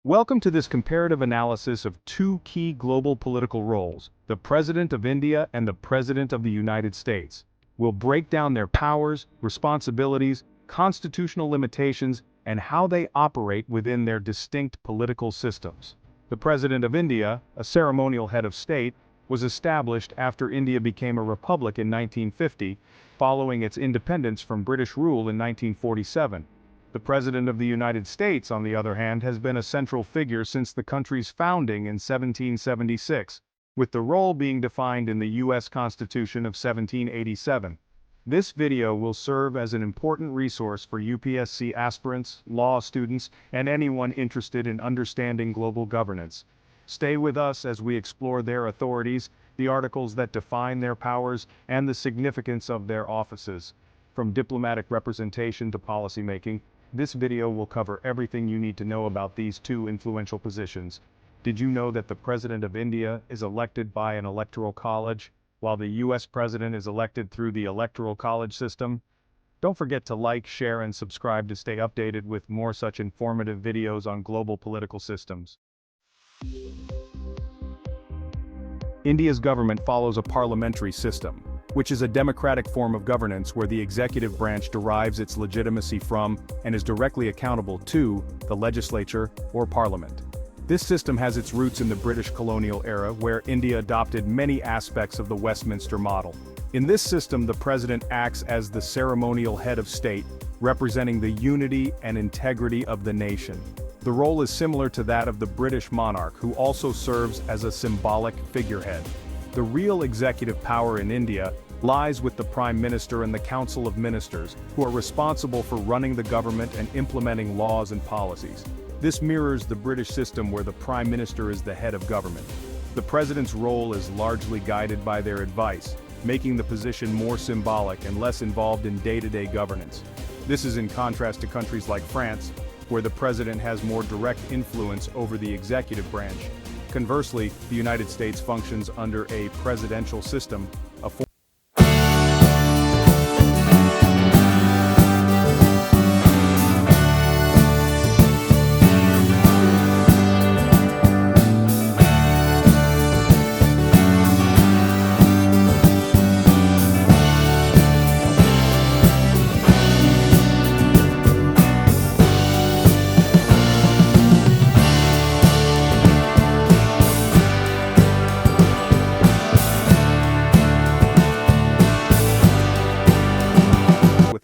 Welcome to this comparative analysis of two key global political roles, the President of India and the President of the United States. We'll break down their powers, responsibilities, constitutional limitations, and how they operate within their distinct political systems. The President of India, a ceremonial head of state, was established after India became a republic in 1950, following its independence from British rule in 1947. The President of the United States, on the other hand, has been a central figure since the country's founding in 1776, with the role being defined in the U.S. Constitution of 1787. This video will serve as an important resource for UPSC aspirants, law students, and anyone interested in understanding global governance. Stay with us as we explore their authorities, the articles that define their powers, and the significance of their offices. From diplomatic representation to policymaking, this video will cover everything you need to know about these two influential positions. Did you know that the President of India is elected by an electoral college, while the U.S. President is elected through the electoral college system? Don't forget to like, share, and subscribe to stay updated with more such informative videos on global political systems. India's government follows a parliamentary system, which is a democratic form of governance where the executive branch derives its legitimacy from and is directly accountable to the legislature or parliament. This system has its roots in the British colonial era, where India adopted many aspects of the Westminster model. In this system, the president acts as the ceremonial head of state, representing the unity and integrity of the nation. The role is similar to that of the British monarch, who also serves as a symbolic figurehead. The real executive power in India lies with the Prime Minister and the Council of Ministers, who are responsible for running the government and implementing laws and policies. This mirrors the British system where the Prime Minister is the head of government. The President's role is largely guided by their advice, making the position more symbolic and less involved in day-to-day governance. This is in contrast to countries like France, where the President has more direct influence over the executive branch. Conversely, the United States functions under a presidential system, a form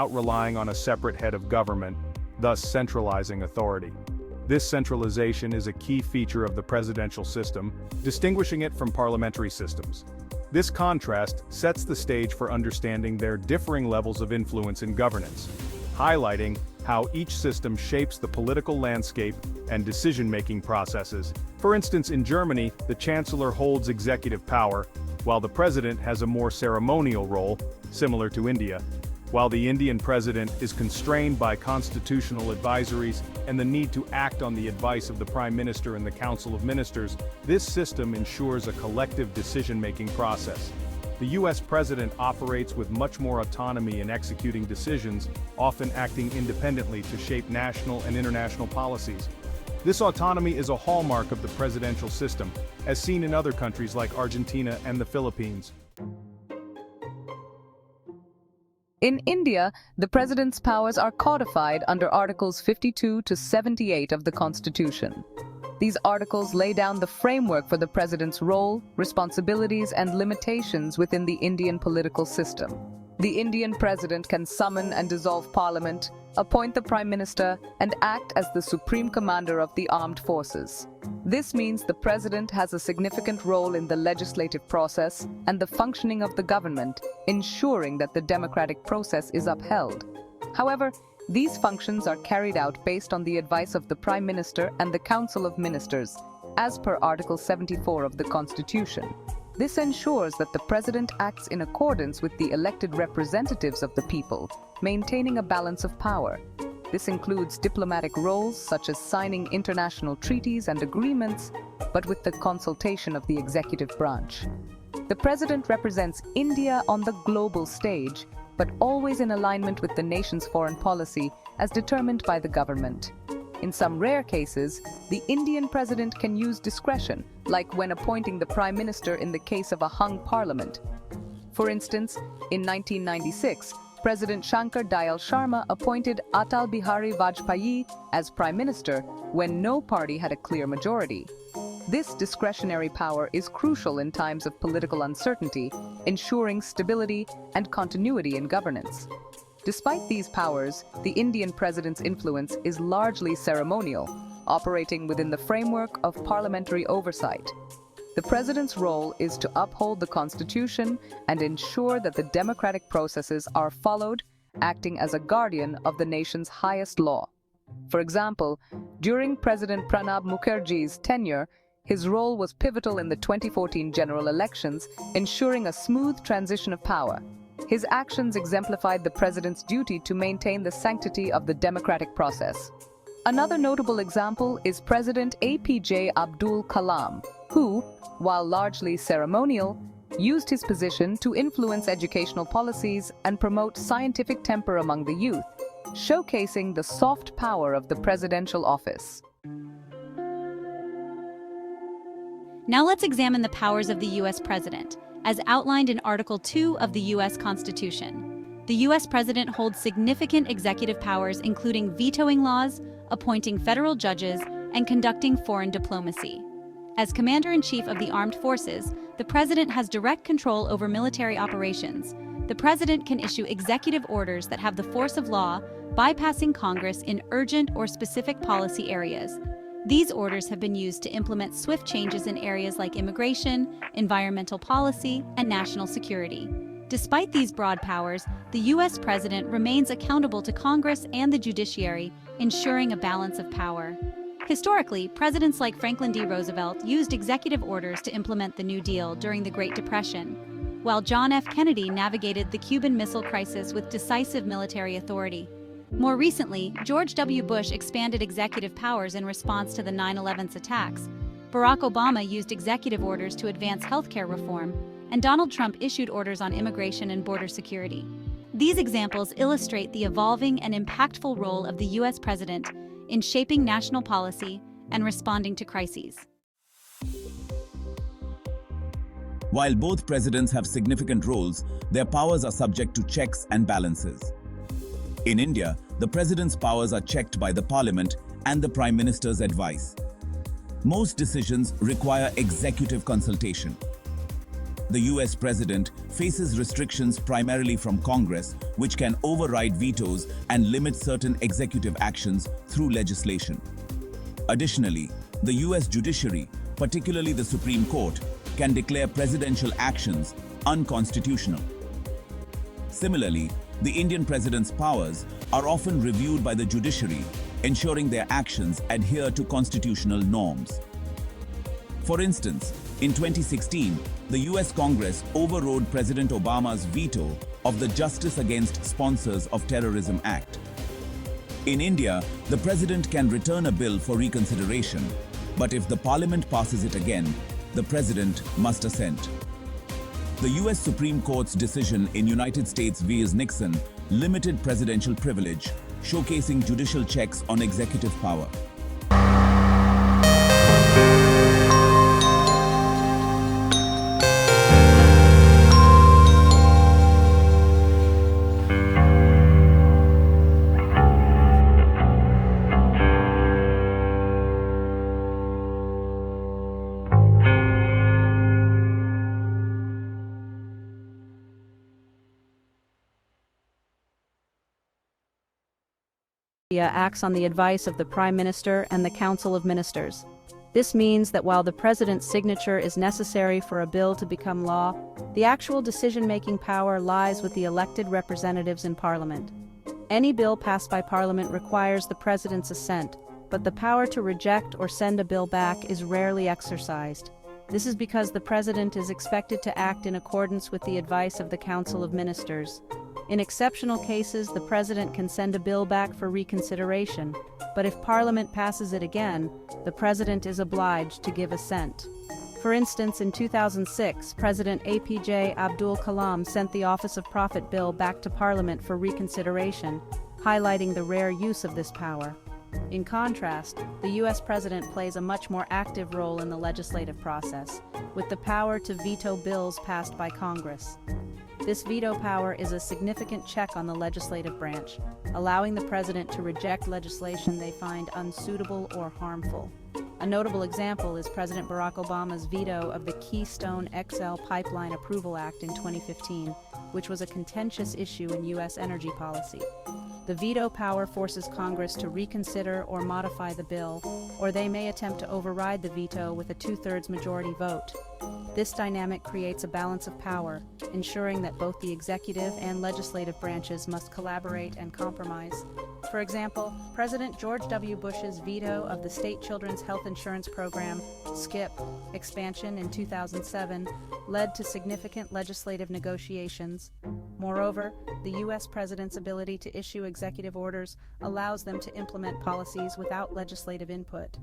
without relying on a separate head of government, thus centralizing authority. This centralization is a key feature of the presidential system, distinguishing it from parliamentary systems. This contrast sets the stage for understanding their differing levels of influence in governance, highlighting how each system shapes the political landscape and decision-making processes. For instance, in Germany, the chancellor holds executive power, while the president has a more ceremonial role, similar to India. While the Indian president is constrained by constitutional advisories and the need to act on the advice of the Prime Minister and the Council of Ministers, this system ensures a collective decision-making process. The U.S. president operates with much more autonomy in executing decisions, often acting independently to shape national and international policies. This autonomy is a hallmark of the presidential system, as seen in other countries like Argentina and the Philippines. In India, the president's powers are codified under Articles 52 to 78 of the Constitution. These articles lay down the framework for the president's role, responsibilities, and limitations within the Indian political system. The Indian president can summon and dissolve parliament, appoint the prime minister, and act as the supreme commander of the armed forces. This means the president has a significant role in the legislative process and the functioning of the government, ensuring that the democratic process is upheld. However, these functions are carried out based on the advice of the Prime Minister and the Council of Ministers, as per Article 74 of the Constitution. This ensures that the President acts in accordance with the elected representatives of the people, maintaining a balance of power. This includes diplomatic roles such as signing international treaties and agreements, but with the consultation of the executive branch. The President represents India on the global stage, but always in alignment with the nation's foreign policy as determined by the government. In some rare cases, the Indian president can use discretion, like when appointing the prime minister in the case of a hung parliament. For instance, in 1996, President Shankar Dayal Sharma appointed Atal Bihari Vajpayee as prime minister when no party had a clear majority. This discretionary power is crucial in times of political uncertainty, ensuring stability and continuity in governance. Despite these powers, the Indian president's influence is largely ceremonial, operating within the framework of parliamentary oversight. The president's role is to uphold the constitution and ensure that the democratic processes are followed, acting as a guardian of the nation's highest law. For example, during President Pranab Mukherjee's tenure, his role was pivotal in the 2014 general elections, ensuring a smooth transition of power. His actions exemplified the president's duty to maintain the sanctity of the democratic process. Another notable example is President APJ Abdul Kalam, who, while largely ceremonial, used his position to influence educational policies and promote scientific temper among the youth, showcasing the soft power of the presidential office. Now let's examine the powers of the U.S. President, as outlined in Article 2 of the U.S. Constitution. The U.S. President holds significant executive powers, including vetoing laws, appointing federal judges, and conducting foreign diplomacy. As Commander-in-Chief of the Armed Forces, the President has direct control over military operations. The President can issue executive orders that have the force of law, bypassing Congress in urgent or specific policy areas. These orders have been used to implement swift changes in areas like immigration, environmental policy, and national security. Despite these broad powers, the U.S. President remains accountable to Congress and the judiciary, ensuring a balance of power. Historically, presidents like Franklin D. Roosevelt used executive orders to implement the New Deal during the Great Depression, while John F. Kennedy navigated the Cuban Missile Crisis with decisive military authority. More recently, George W. Bush expanded executive powers in response to the 9/11 attacks. Barack Obama used executive orders to advance healthcare reform, and Donald Trump issued orders on immigration and border security. These examples illustrate the evolving and impactful role of the U.S. President in shaping national policy and responding to crises. While both presidents have significant roles, their powers are subject to checks and balances. In India, the president's powers are checked by the parliament and the prime minister's advice. Most decisions require executive consultation. The US president faces restrictions primarily from Congress, which can override vetoes and limit certain executive actions through legislation. Additionally, the US judiciary, particularly the Supreme Court, can declare presidential actions unconstitutional. Similarly, the Indian president's powers are often reviewed by the judiciary, ensuring their actions adhere to constitutional norms. For instance, in 2016, the US Congress overrode President Obama's veto of the Justice Against Sponsors of Terrorism Act. In India, the president can return a bill for reconsideration, but if the parliament passes it again, the president must assent. The US Supreme Court's decision in United States v. Nixon limited presidential privilege, showcasing judicial checks on executive power. Acts on the advice of the Prime Minister and the Council of Ministers. This means that while the President's signature is necessary for a bill to become law, the actual decision-making power lies with the elected representatives in Parliament. Any bill passed by Parliament requires the President's assent, but the power to reject or send a bill back is rarely exercised. This is because the President is expected to act in accordance with the advice of the Council of Ministers. In exceptional cases, the President can send a bill back for reconsideration, but if Parliament passes it again, the President is obliged to give assent. For instance, in 2006, President APJ Abdul Kalam sent the Office of Profit Bill back to Parliament for reconsideration, highlighting the rare use of this power. In contrast, the U.S. President plays a much more active role in the legislative process, with the power to veto bills passed by Congress. This veto power is a significant check on the legislative branch, allowing the President to reject legislation they find unsuitable or harmful. A notable example is President Barack Obama's veto of the Keystone XL Pipeline Approval Act in 2015, which was a contentious issue in U.S. energy policy. The veto power forces Congress to reconsider or modify the bill, or they may attempt to override the veto with a two-thirds majority vote. This dynamic creates a balance of power, ensuring that both the executive and legislative branches must collaborate and compromise. For example, President George W. Bush's veto of the State Children's Health Insurance Program, SCIP, expansion in 2007 led to significant legislative negotiations. Moreover, the U.S. President's ability to issue executive orders allows them to implement policies without legislative input.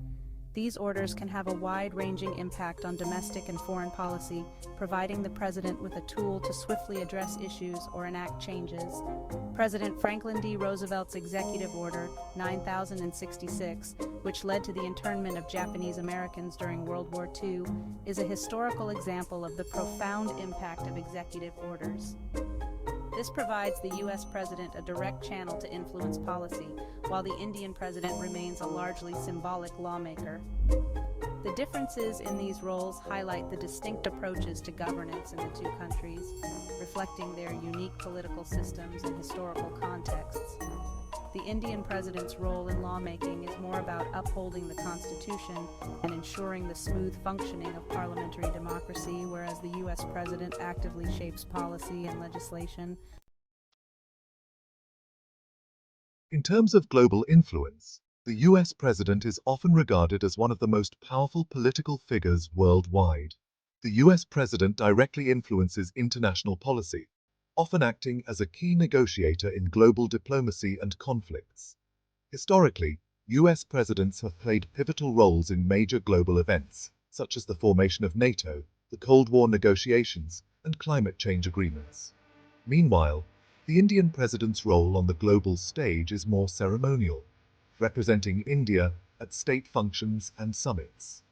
These orders can have a wide-ranging impact on domestic and foreign policy, providing the President with a tool to swiftly address issues or enact changes. President Franklin D. Roosevelt's Executive Order 9066, which led to the internment of Japanese Americans during World War II, is a historical example of the profound impact of executive orders. This provides the U.S. President a direct channel to influence policy, while the Indian President remains a largely symbolic lawmaker. The differences in these roles highlight the distinct approaches to governance in the two countries, reflecting their unique political systems and historical contexts. The Indian President's role in lawmaking is more about upholding the Constitution and ensuring the smooth functioning of parliamentary democracy, whereas the U.S. President actively shapes policy and legislation. In terms of global influence, the U.S. President is often regarded as one of the most powerful political figures worldwide. The U.S. President directly influences international policy, often acting as a key negotiator in global diplomacy and conflicts. Historically, U.S. presidents have played pivotal roles in major global events, such as the formation of NATO, the Cold War negotiations, and climate change agreements. Meanwhile, the Indian president's role on the global stage is more ceremonial, representing India at state functions and summits.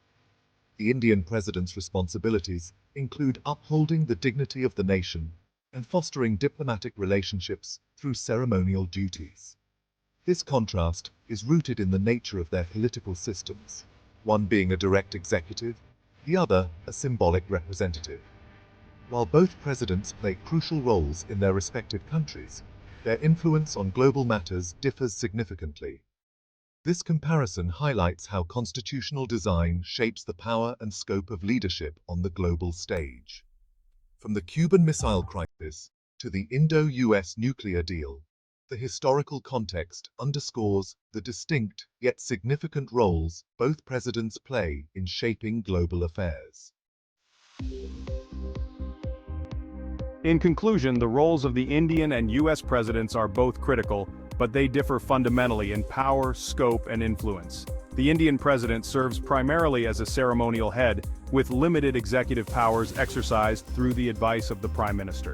The Indian president's responsibilities include upholding the dignity of the nation and fostering diplomatic relationships through ceremonial duties. This contrast is rooted in the nature of their political systems, one being a direct executive, the other a symbolic representative. While both presidents play crucial roles in their respective countries, their influence on global matters differs significantly. This comparison highlights how constitutional design shapes the power and scope of leadership on the global stage. From the Cuban Missile Crisis to the Indo-US nuclear deal, the historical context underscores the distinct yet significant roles both presidents play in shaping global affairs. In conclusion, the roles of the Indian and U.S. presidents are both critical, but they differ fundamentally in power, scope, and influence. The Indian president serves primarily as a ceremonial head, with limited executive powers exercised through the advice of the Prime Minister.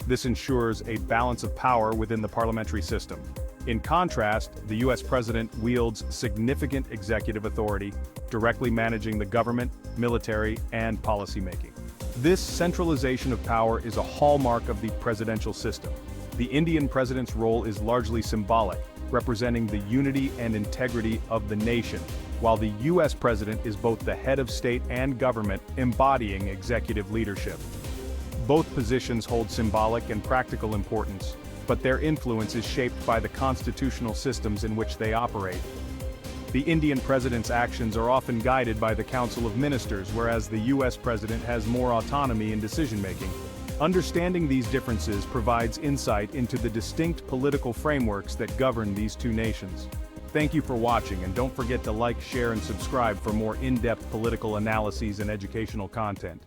This ensures a balance of power within the parliamentary system. In contrast, the U.S. president wields significant executive authority, directly managing the government, military, and policymaking. This centralization of power is a hallmark of the presidential system. The Indian president's role is largely symbolic, representing the unity and integrity of the nation, while the U.S. president is both the head of state and government, embodying executive leadership. Both positions hold symbolic and practical importance, but their influence is shaped by the constitutional systems in which they operate. The Indian president's actions are often guided by the Council of Ministers, whereas the U.S. president has more autonomy in decision-making. Understanding these differences provides insight into the distinct political frameworks that govern these two nations. Thank you for watching, and don't forget to like, share, and subscribe for more in-depth political analyses and educational content.